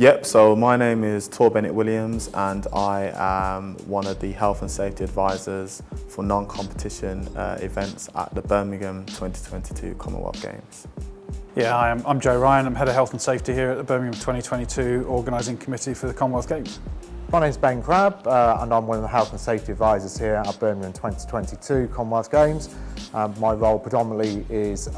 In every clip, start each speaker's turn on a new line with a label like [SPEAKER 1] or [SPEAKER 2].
[SPEAKER 1] Yep, so my name is Tor Bennett-Williams and I am one of the health and safety advisors for non-competition events at the Birmingham 2022 Commonwealth Games.
[SPEAKER 2] Yeah, I'm Joe Ryan, I'm Head of Health and Safety here at the Birmingham 2022 Organising Committee for the Commonwealth Games.
[SPEAKER 3] My name's Crabb and I'm one of the health and safety advisors here at Birmingham 2022 Commonwealth Games. My role predominantly is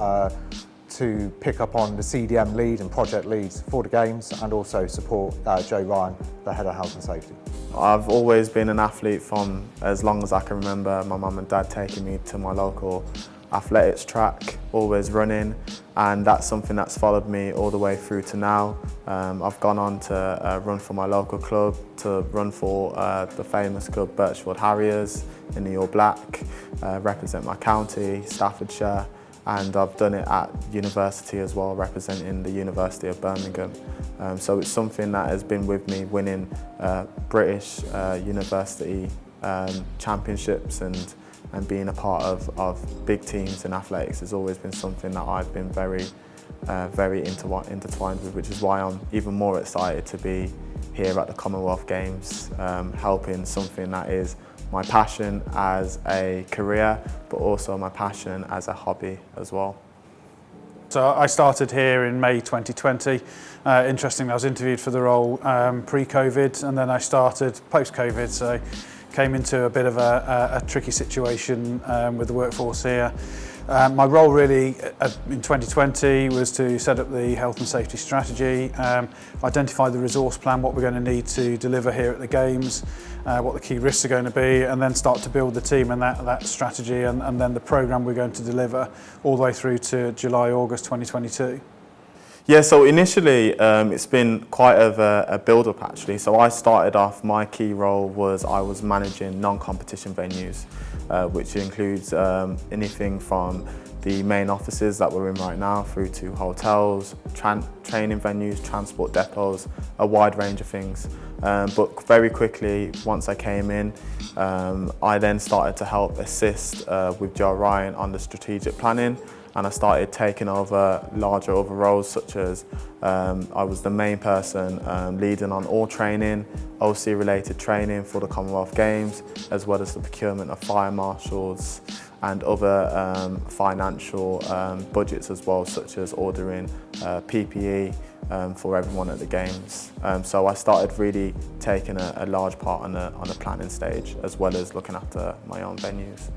[SPEAKER 3] to pick up on the CDM lead and project leads for the Games and also support Joe Ryan, the Head of Health and Safety.
[SPEAKER 1] I've always been an athlete from as long as I can remember. My mum and dad taking me to my local athletics track, always running, and that's something that's followed me all the way through to now. I've gone on to run for my local club, to run for the famous club Birchfield Harriers in the All Black, represent my county, Staffordshire, and I've done it at university as well, representing the University of Birmingham. So it's something that has been with me, winning British university championships and being a part of big teams in athletics has always been something that I've been very intertwined with, which is why I'm even more excited to be here at the Commonwealth Games, helping something that is my passion as a career, but also my passion as a hobby as well.
[SPEAKER 2] So I started here in May 2020. Interestingly, I was interviewed for the role pre-COVID, and then I started post-COVID, so came into a bit of a tricky situation with the workforce here. My role really in 2020 was to set up the health and safety strategy, identify the resource plan, what we're going to need to deliver here at the Games, what the key risks are going to be, and then start to build the team and that strategy and then the programme we're going to deliver all the way through to July, August 2022.
[SPEAKER 1] Yeah, so initially it's been quite of a build-up actually. So I started off, my key role was I was managing non-competition venues, which includes anything from the main offices that we're in right now through to hotels, training venues, transport depots, a wide range of things. But very quickly, once I came in, I then started to help assist with Joe Ryan on the strategic planning, and I started taking over larger other roles, such as I was the main person leading on all training, OC related training for the Commonwealth Games, as well as the procurement of fire marshals and other financial budgets as well, such as ordering PPE for everyone at the Games. So I started really taking a large part on the planning stage, as well as looking after my own venues.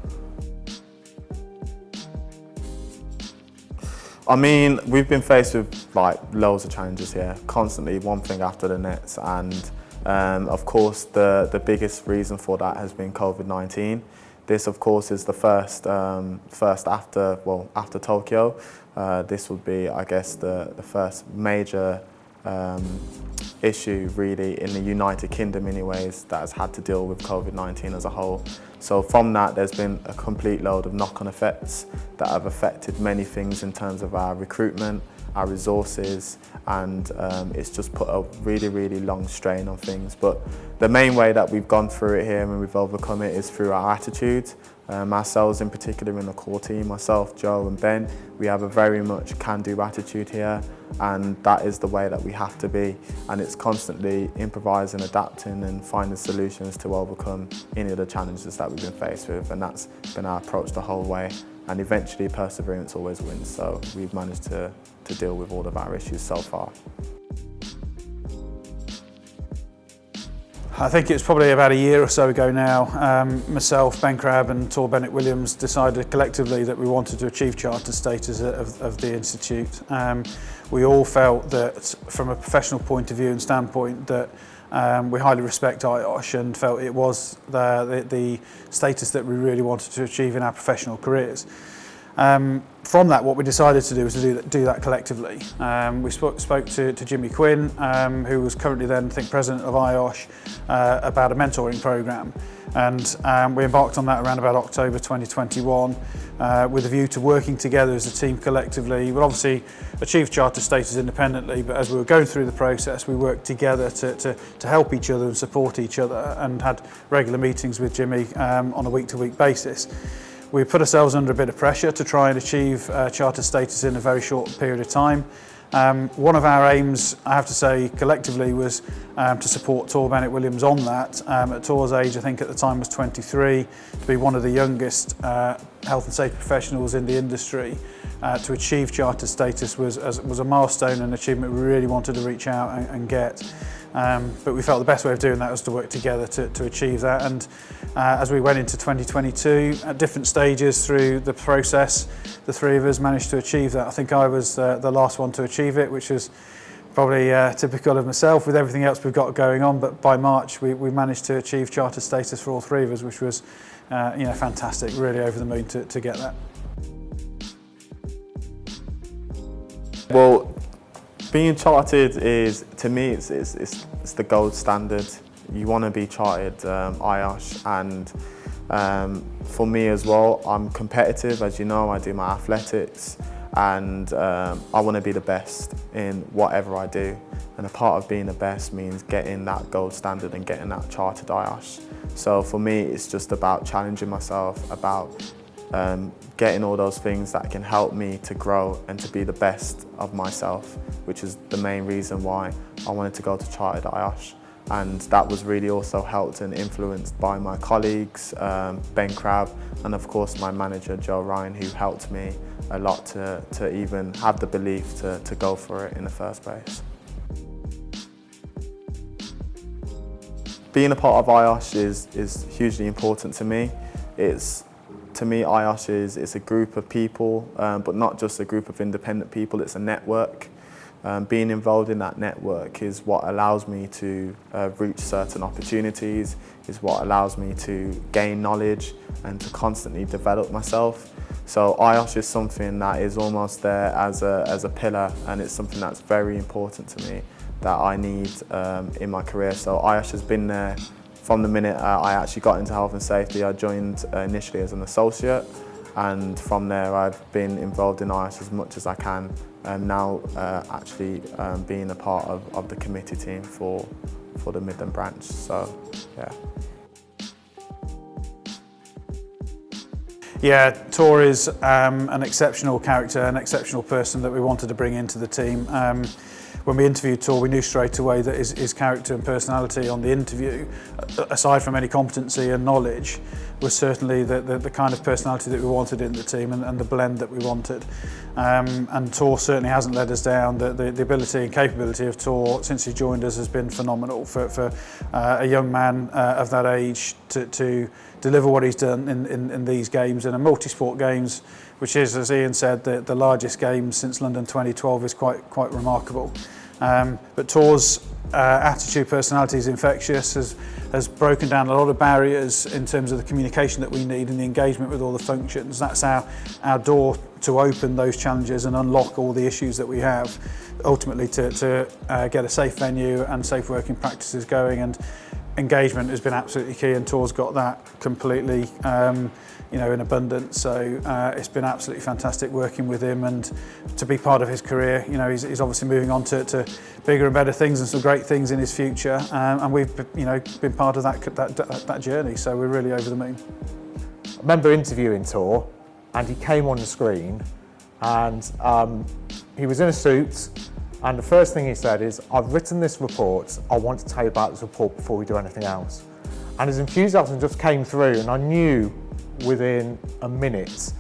[SPEAKER 1] I mean, we've been faced with like loads of challenges here, constantly, one thing after the next, and of course the biggest reason for that has been COVID-19. This of course is the first after Tokyo. This would be, I guess, the first major issue really in the United Kingdom anyways that has had to deal with COVID-19 as a whole. So from that there's been a complete load of knock-on effects that have affected many things in terms of our recruitment, our resources, and it's just put a really long strain on things. But the main way that we've gone through it here and we've overcome it is through our attitude. Ourselves in particular in the core team, myself, Joe and Ben, we have a very much can-do attitude here, and that is the way that we have to be, and it's constantly improvising, adapting and finding solutions to overcome any of the challenges that we've been faced with, and that's been our approach the whole way, and eventually perseverance always wins, so we've managed to deal with all of our issues so far.
[SPEAKER 2] I think it's probably about a year or so ago now, myself, Crabb and Tor Bennett-Williams decided collectively that we wanted to achieve charter status of the Institute. We all felt that from a professional point of view and standpoint that we highly respect IOSH and felt it was the status that we really wanted to achieve in our professional careers. From that, what we decided to do was to do that collectively. We spoke to Jimmy Quinn, who was currently then, I think, president of IOSH, about a mentoring programme. And we embarked on that around about October 2021 with a view to working together as a team collectively. We'll obviously achieve charter status independently, but as we were going through the process, we worked together to help each other and support each other, and had regular meetings with Jimmy on a week-to-week basis. We put ourselves under a bit of pressure to try and achieve charter status in a very short period of time. One of our aims, I have to say, collectively was to support Tor Bennett-Williams on that. At Tor's age, I think at the time was 23, to be one of the youngest health and safety professionals in the industry. To achieve chartered status was a milestone and achievement we really wanted to reach out and get. But we felt the best way of doing that was to work together to achieve that. And as we went into 2022, at different stages through the process, the three of us managed to achieve that. I think I was the last one to achieve it, which was probably typical of myself with everything else we've got going on. But by March, we managed to achieve chartered status for all three of us, which was fantastic, really over the moon to get that.
[SPEAKER 1] Well, being chartered is, to me, it's the gold standard. You want to be chartered IOSH, and for me as well, I'm competitive, as you know. I do my athletics, and I want to be the best in whatever I do. And a part of being the best means getting that gold standard and getting that chartered IOSH. So for me, it's just about challenging myself, about getting all those things that can help me to grow and to be the best of myself, which is the main reason why I wanted to go to chartered IOSH. And that was really also helped and influenced by my colleagues, Ben Crabb, and of course my manager, Joe Ryan, who helped me a lot to even have the belief to go for it in the first place. Being a part of IOSH is hugely important to me. To me, IOSH is a group of people, but not just a group of independent people, it's a network. Being involved in that network is what allows me to reach certain opportunities, is what allows me to gain knowledge and to constantly develop myself. So IOSH is something that is almost there as a pillar, and it's something that's very important to me that I need in my career. So IOSH has been there from the minute I actually got into health and safety. I joined initially as an associate, and from there I've been involved in IOSH as much as I can, and now actually being a part of the committee team for the Midland branch. So yeah.
[SPEAKER 2] Yeah, Tor is an exceptional character, an exceptional person that we wanted to bring into the team. When we interviewed Tor, we knew straight away that his character and personality on the interview, aside from any competency and knowledge, was certainly the kind of personality that we wanted in the team, and the blend that we wanted. And Tor certainly hasn't let us down. The ability and capability of Tor since he joined us has been phenomenal for a young man of that age to deliver what he's done in these games, in a multi-sport games, which is, as Ian said, the largest game since London 2012, is quite remarkable. But Tor's attitude, personality is infectious, has broken down a lot of barriers in terms of the communication that we need and the engagement with all the functions. That's our door to open those challenges and unlock all the issues that we have, ultimately to get a safe venue and safe working practices going. And engagement has been absolutely key, and Tor's got that completely in abundance. So it's been absolutely fantastic working with him, and to be part of his career. He's obviously moving on to bigger and better things and some great things in his future, and we've been part of that journey. So we're really over the moon.
[SPEAKER 3] I remember interviewing Tor, and he came on the screen, and he was in a suit. And the first thing he said is, "I've written this report, I want to tell you about this report before we do anything else." And his enthusiasm just came through, and I knew within a minute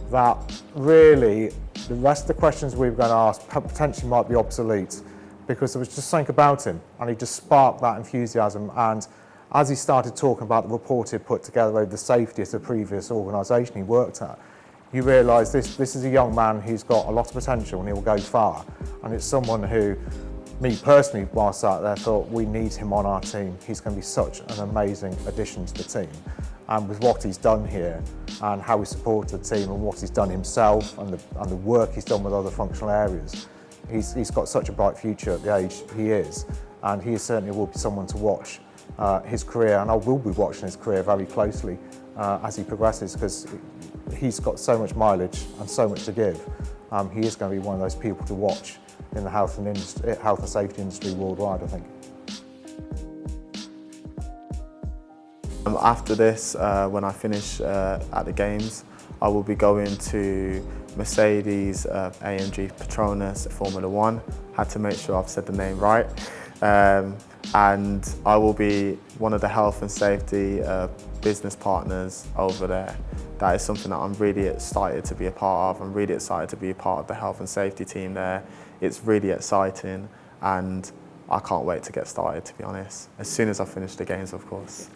[SPEAKER 3] that really the rest of the questions we were going to ask potentially might be obsolete, because there was just something about him, and he just sparked that enthusiasm. And as he started talking about the report he'd put together over the safety at the previous organisation he worked at, you realise this is a young man who's got a lot of potential and he will go far. And it's someone who, me personally, whilst out there, thought we need him on our team. He's going to be such an amazing addition to the team. And with what he's done here and how he supported the team and what he's done himself and the work he's done with other functional areas, he's got such a bright future at the age he is. And he certainly will be someone to watch his career, and I will be watching his career very closely as he progresses, because he's got so much mileage and so much to give. He is going to be one of those people to watch in the health and safety industry worldwide, I think.
[SPEAKER 1] After this, when I finish at the Games, I will be going to Mercedes AMG Petronas Formula One. Had to make sure I've said the name right. And I will be one of the health and safety business partners over there. That is something that I'm really excited to be a part of. I'm really excited to be a part of the health and safety team there. It's really exciting, and I can't wait to get started, to be honest. As soon as I finish the games, of course.